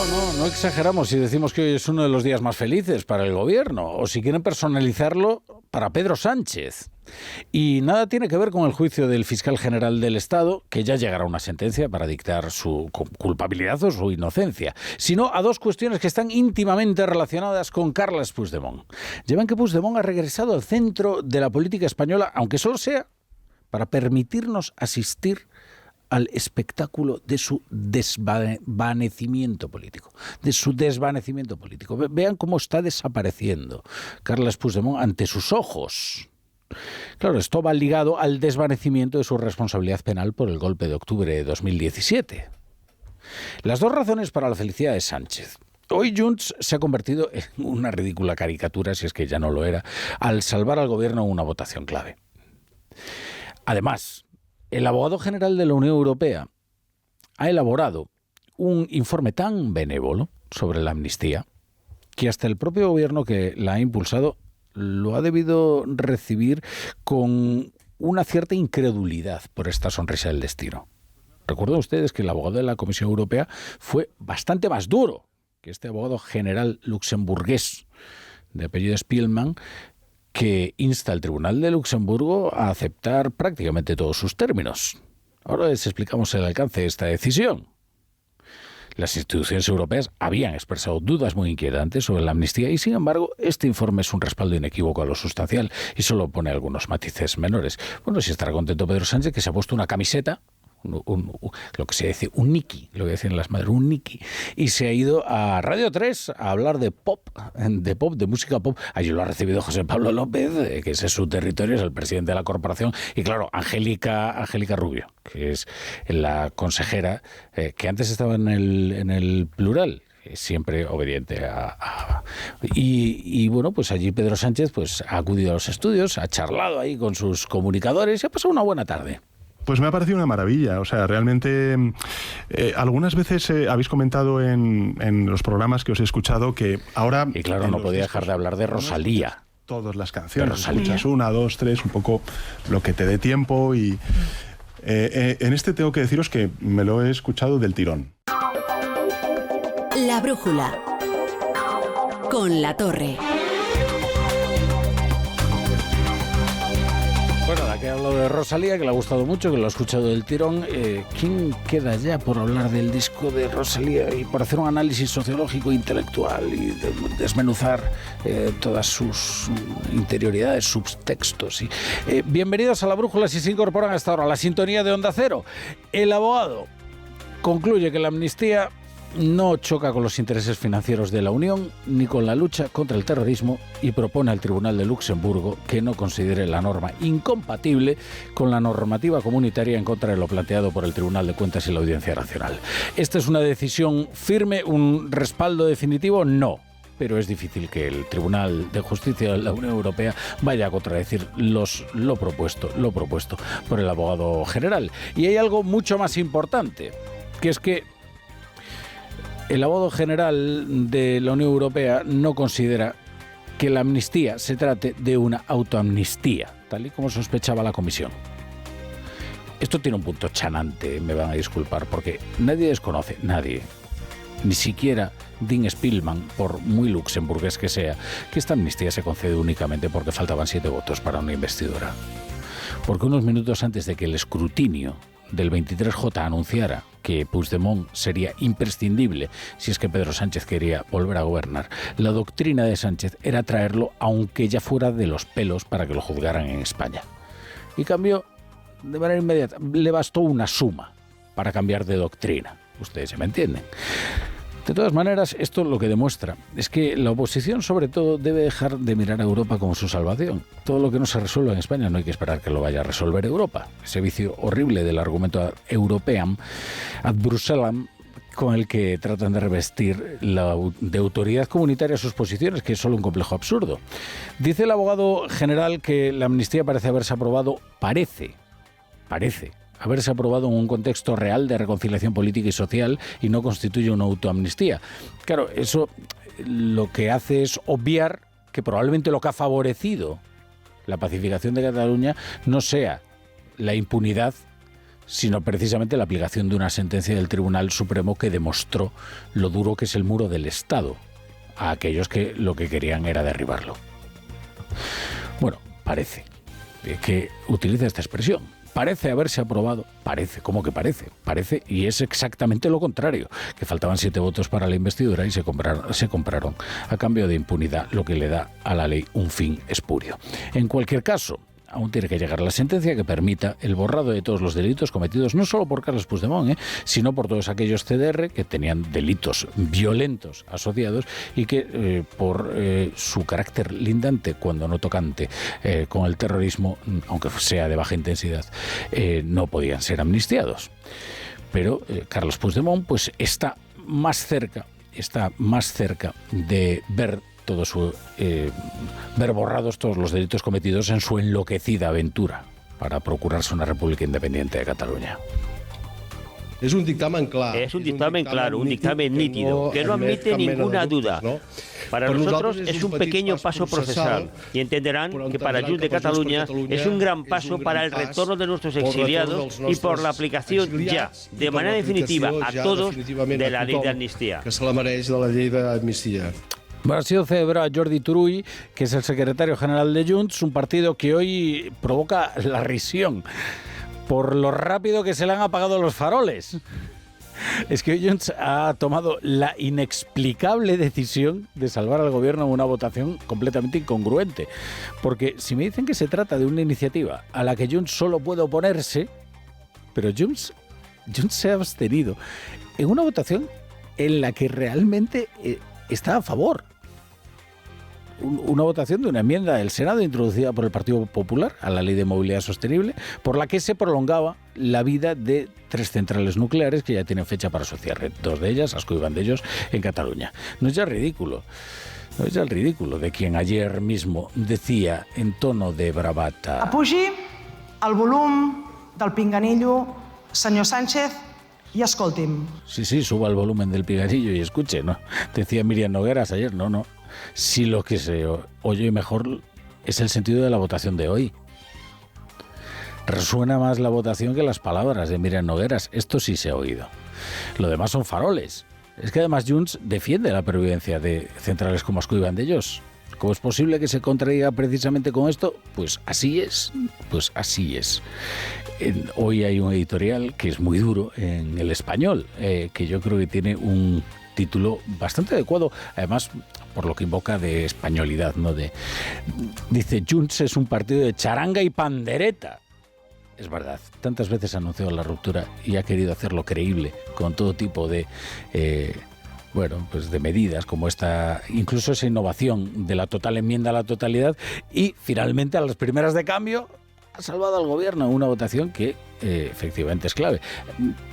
No exageramos si decimos que hoy es uno de los días más felices para el gobierno, o si quieren personalizarlo, para Pedro Sánchez. Y nada tiene que ver con el juicio del fiscal general del Estado, que ya llegará a una sentencia para dictar su culpabilidad o su inocencia, sino a dos cuestiones que están íntimamente relacionadas con Carles Puigdemont. Llevan que Puigdemont ha regresado al centro de la política española, aunque solo sea para permitirnos asistir al espectáculo de su desvanecimiento político. Vean cómo está desapareciendo Carles Puigdemont ante sus ojos. Claro, esto va ligado al desvanecimiento de su responsabilidad penal por el golpe de octubre de 2017. Las dos razones para la felicidad de Sánchez. Hoy Junts se ha convertido en una ridícula caricatura, si es que ya no lo era, al salvar al gobierno en una votación clave. Además, el abogado general de la Unión Europea ha elaborado un informe tan benévolo sobre la amnistía que hasta el propio gobierno que la ha impulsado lo ha debido recibir con una cierta incredulidad por esta sonrisa del destino. Recuerden ustedes que el abogado de la Comisión Europea fue bastante más duro que este abogado general luxemburgués de apellido Spielmann, que insta al Tribunal de Luxemburgo a aceptar prácticamente todos sus términos. Ahora les explicamos el alcance de esta decisión. Las instituciones europeas habían expresado dudas muy inquietantes sobre la amnistía y, sin embargo, este informe es un respaldo inequívoco a lo sustancial y solo pone algunos matices menores. Bueno, si estará contento Pedro Sánchez, que se ha puesto una camiseta, lo que se dice un Niki, lo que decían las madres, un Niki, y se ha ido a Radio 3 a hablar de música pop. Allí lo ha recibido José Pablo López, que ese es su territorio, es el presidente de la corporación, y claro, Angélica Rubio, que es la consejera, que antes estaba en el plural, siempre obediente y bueno, pues allí Pedro Sánchez pues ha acudido a los estudios, ha charlado ahí con sus comunicadores y ha pasado una buena tarde. Pues me ha parecido una maravilla, o sea, realmente algunas veces habéis comentado en los programas que os he escuchado que ahora... Y claro, no podía dejar de hablar de Rosalía. Todas las canciones, escuchas una, dos, tres, un poco lo que te dé tiempo y... en este tengo que deciros que me lo he escuchado del tirón. La brújula con La Torre. Bueno, la que ha hablado de Rosalía, que le ha gustado mucho, que lo ha escuchado del tirón. ¿Quién queda ya por hablar del disco de Rosalía y por hacer un análisis sociológico, intelectual y desmenuzar todas sus interioridades, subtextos? Bienvenidos a La Brújula, si se incorporan hasta ahora a la sintonía de Onda Cero. El abogado concluye que la amnistía no choca con los intereses financieros de la Unión ni con la lucha contra el terrorismo y propone al Tribunal de Luxemburgo que no considere la norma incompatible con la normativa comunitaria en contra de lo planteado por el Tribunal de Cuentas y la Audiencia Nacional. ¿Esta es una decisión firme, un respaldo definitivo? No. Pero es difícil que el Tribunal de Justicia de la Unión Europea vaya a contradecir lo propuesto por el abogado general. Y hay algo mucho más importante, que es que el abogado general de la Unión Europea no considera que la amnistía se trate de una autoamnistía, tal y como sospechaba la Comisión. Esto tiene un punto chanante, me van a disculpar, porque nadie desconoce, nadie, ni siquiera Dean Spielmann, por muy luxemburgués que sea, que esta amnistía se concede únicamente porque faltaban 7 votos para una investidura. Porque unos minutos antes de que el escrutinio del 23J anunciara que Puigdemont sería imprescindible si es que Pedro Sánchez quería volver a gobernar, la doctrina de Sánchez era traerlo aunque ya fuera de los pelos para que lo juzgaran en España. Y cambió de manera inmediata. Le bastó una suma para cambiar de doctrina. Ustedes se me entienden. De todas maneras, esto lo que demuestra es que la oposición, sobre todo, debe dejar de mirar a Europa como su salvación. Todo lo que no se resuelva en España no hay que esperar que lo vaya a resolver Europa. Ese vicio horrible del argumento european ad Bruselam, con el que tratan de revestir de autoridad comunitaria sus posiciones, que es solo un complejo absurdo. Dice el abogado general que la amnistía parece haberse aprobado, parece haberse aprobado en un contexto real de reconciliación política y social y no constituye una autoamnistía. Claro, eso lo que hace es obviar que probablemente lo que ha favorecido la pacificación de Cataluña no sea la impunidad sino precisamente la aplicación de una sentencia del Tribunal Supremo que demostró lo duro que es el muro del Estado a aquellos que lo que querían era derribarlo. Bueno, parece que utiliza esta expresión. Parece haberse aprobado, parece, ¿cómo que parece? Parece, y es exactamente lo contrario, que faltaban 7 votos para la investidura y se compraron a cambio de impunidad, lo que le da a la ley un fin espurio. En cualquier caso, aún tiene que llegar la sentencia que permita el borrado de todos los delitos cometidos no solo por Carles Puigdemont, sino por todos aquellos CDR que tenían delitos violentos asociados y que por su carácter lindante, cuando no tocante, con el terrorismo, aunque sea de baja intensidad, no podían ser amnistiados. Pero Carles Puigdemont pues está más cerca de ver ver borrados todos los delitos cometidos en su enloquecida aventura para procurarse una república independiente de Cataluña. Es un dictamen claro, un dictamen nítido, que no admite ninguna duda. Para nosotros es un pequeño paso procesal y entenderán que para Junts de Catalunya es un gran paso para el retorno de nuestros exiliados y por la aplicación ya, de manera definitiva, a todos de la ley de amnistía. Que se la mereix de la ley de amnistía. Bueno, ha sido celebrado Jordi Turull, que es el secretario general de Junts, un partido que hoy provoca la risión por lo rápido que se le han apagado los faroles. Es que hoy Junts ha tomado la inexplicable decisión de salvar al gobierno en una votación completamente incongruente. Porque si me dicen que se trata de una iniciativa a la que Junts solo puede oponerse, pero Junts se ha abstenido en una votación en la que realmente está a favor. Una votación de una enmienda del Senado introducida por el Partido Popular a la Ley de Movilidad Sostenible, por la que se prolongaba la vida de 3 centrales nucleares que ya tienen fecha para su cierre, 2 de ellas, Ascó y Vandellòs, en Cataluña. No es ya el ridículo de quien ayer mismo decía en tono de bravata: apugi el volum del pinganillo, senyor Sánchez, y escolti'm. Sí, suba el volumen del pinganillo y escuche, ¿no? Decía Míriam Nogueras ayer, no. Si lo que se oye mejor es el sentido de la votación de hoy. Resuena más la votación que las palabras de Míriam Nogueras. Esto sí se ha oído. Lo demás son faroles. Es que además Junts defiende la pervivencia de centrales como Ascó y Vandellòs. ¿Cómo es posible que se contradiga precisamente con esto? Pues así es. Hoy hay un editorial que es muy duro en El Español, que yo creo que tiene un título bastante adecuado, además por lo que invoca de españolidad, ¿no? Dice: Junts es un partido de charanga y pandereta. Es verdad, tantas veces ha anunciado la ruptura y ha querido hacerlo creíble con todo tipo de de medidas como esta, incluso esa innovación de la total enmienda a la totalidad, y finalmente a las primeras de cambio ha salvado al gobierno en una votación que efectivamente es clave.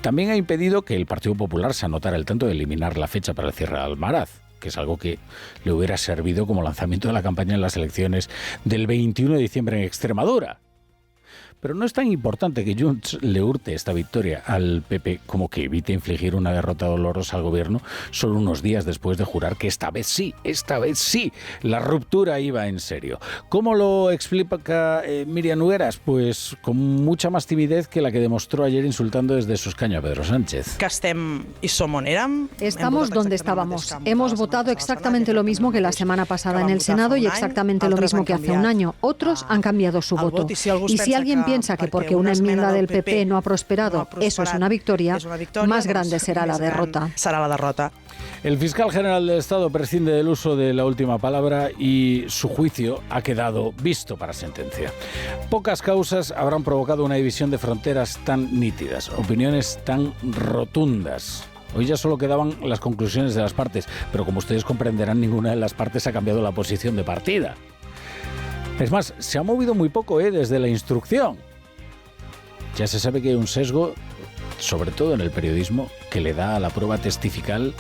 También ha impedido que el Partido Popular se anotara el tanto de eliminar la fecha para el cierre de Almaraz, que es algo que le hubiera servido como lanzamiento de la campaña en las elecciones del 21 de diciembre en Extremadura. Pero no es tan importante que Junts le hurte esta victoria al PP como que evite infligir una derrota dolorosa al gobierno solo unos días después de jurar que esta vez sí, la ruptura iba en serio. ¿Cómo lo explica Míriam Nogueras? Pues con mucha más timidez que la que demostró ayer insultando desde su escaño a Pedro Sánchez. Estamos donde estábamos. Hemos votado exactamente lo mismo que la semana pasada en el Senado y exactamente lo mismo que hace un año. Otros han cambiado su voto. Y si alguien piensa que porque una enmienda del PP no ha prosperado, eso es una victoria, más grande será la derrota. El fiscal general del Estado prescinde del uso de la última palabra y su juicio ha quedado visto para sentencia. Pocas causas habrán provocado una división de fronteras tan nítidas, opiniones tan rotundas. Hoy ya solo quedaban las conclusiones de las partes, pero como ustedes comprenderán, ninguna de las partes ha cambiado la posición de partida. Es más, se ha movido muy poco desde la instrucción. Ya se sabe que hay un sesgo, sobre todo en el periodismo, que le da a la prueba testifical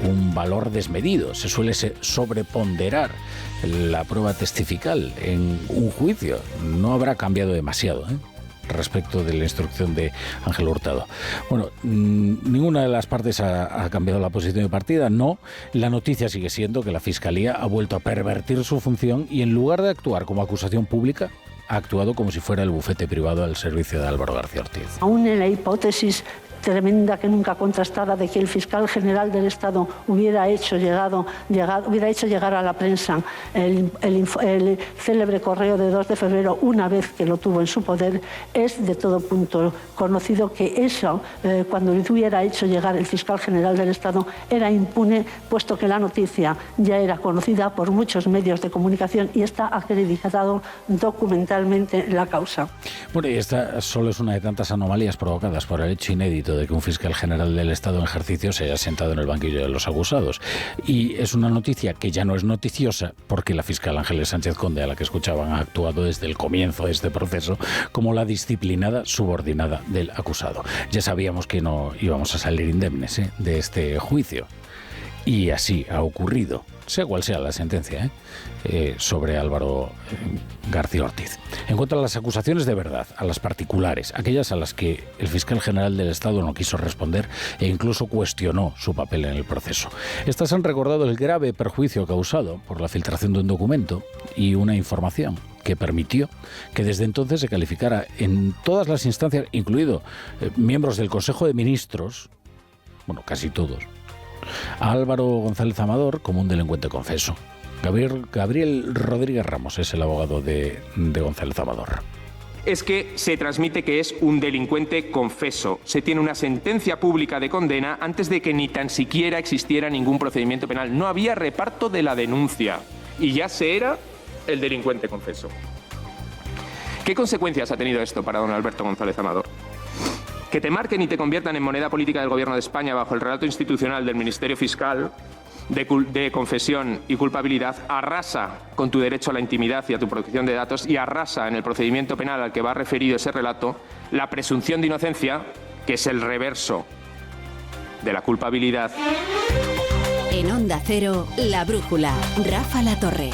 un valor desmedido. Se suele sobreponderar la prueba testifical en un juicio. No habrá cambiado demasiado respecto de la instrucción de Ángel Hurtado. Bueno, ninguna de las partes ha cambiado la posición de partida, no. La noticia sigue siendo que la Fiscalía ha vuelto a pervertir su función y en lugar de actuar como acusación pública, ha actuado como si fuera el bufete privado al servicio de Álvaro García Ortiz. Aún en la hipótesis tremenda que nunca contrastada de que el fiscal general del Estado hubiera hecho llegar a la prensa el célebre correo de 2 de febrero una vez que lo tuvo en su poder, es de todo punto conocido que eso, cuando lo hubiera hecho llegar el fiscal general del Estado, era impune, puesto que la noticia ya era conocida por muchos medios de comunicación y está acreditado documentalmente la causa. Bueno, y esta solo es una de tantas anomalías provocadas por el hecho inédito de que un fiscal general del Estado en ejercicio se haya sentado en el banquillo de los acusados. Y es una noticia que ya no es noticiosa porque la fiscal Ángeles Sánchez Conde, a la que escuchaban, ha actuado desde el comienzo de este proceso como la disciplinada subordinada del acusado. Ya sabíamos que no íbamos a salir indemnes de este juicio. Y así ha ocurrido, sea cual sea la sentencia, sobre Álvaro García Ortiz. En cuanto a las acusaciones de verdad, a las particulares, aquellas a las que el fiscal general del Estado no quiso responder e incluso cuestionó su papel en el proceso. Estas han recordado el grave perjuicio causado por la filtración de un documento y una información que permitió que desde entonces se calificara en todas las instancias, incluido miembros del Consejo de Ministros, bueno, casi todos, a Álvaro González Amador como un delincuente confeso. Gabriel Rodríguez Ramos es el abogado de González Amador. Es que se transmite que es un delincuente confeso. Se tiene una sentencia pública de condena antes de que ni tan siquiera existiera ningún procedimiento penal. No había reparto de la denuncia y ya se era el delincuente confeso. ¿Qué consecuencias ha tenido esto para don Alberto González Amador? Que te marquen y te conviertan en moneda política del Gobierno de España bajo el relato institucional del Ministerio Fiscal de confesión y culpabilidad arrasa con tu derecho a la intimidad y a tu protección de datos y arrasa en el procedimiento penal al que va referido ese relato la presunción de inocencia, que es el reverso de la culpabilidad. En Onda Cero, La Brújula, Rafa La Torre.